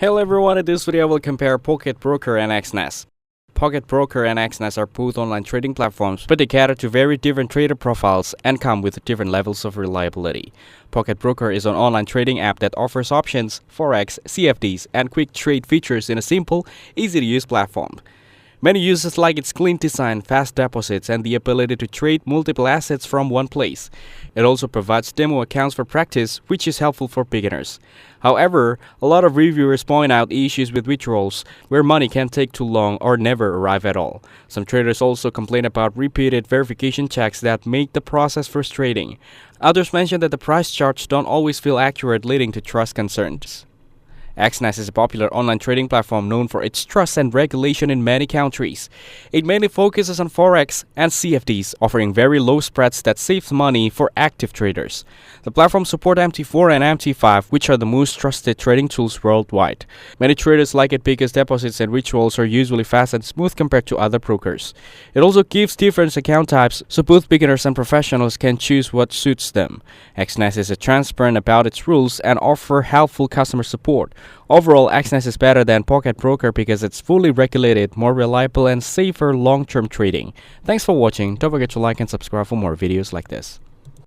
Hello everyone, in this video I will compare Pocket Broker and Exness. Pocket Broker and Exness are both online trading platforms, but they cater to very different trader profiles and come with different levels of reliability. Pocket Broker is an online trading app that offers options, forex, CFDs, and quick trade features in a simple, easy-to-use platform. Many users like its clean design, fast deposits, and the ability to trade multiple assets from one place. It also provides demo accounts for practice, which is helpful for beginners. However, a lot of reviewers point out issues with withdrawals, where money can take too long or never arrive at all. Some traders also complain about repeated verification checks that make the process frustrating. Others mention that the price charts don't always feel accurate, leading to trust concerns. Exness is a popular online trading platform known for its trust and regulation in many countries. It mainly focuses on forex and CFDs, offering very low spreads that saves money for active traders. The platform supports MT4 and MT5, which are the most trusted trading tools worldwide. Many traders like it because deposits and withdrawals are usually fast and smooth compared to other brokers. It also gives different account types, so both beginners and professionals can choose what suits them. Exness is transparent about its rules and offers helpful customer support. Overall, Exness is better than Pocket Broker because it's fully regulated, more reliable, and safer long-term trading. Thanks for watching. Don't forget to like and subscribe for more videos like this.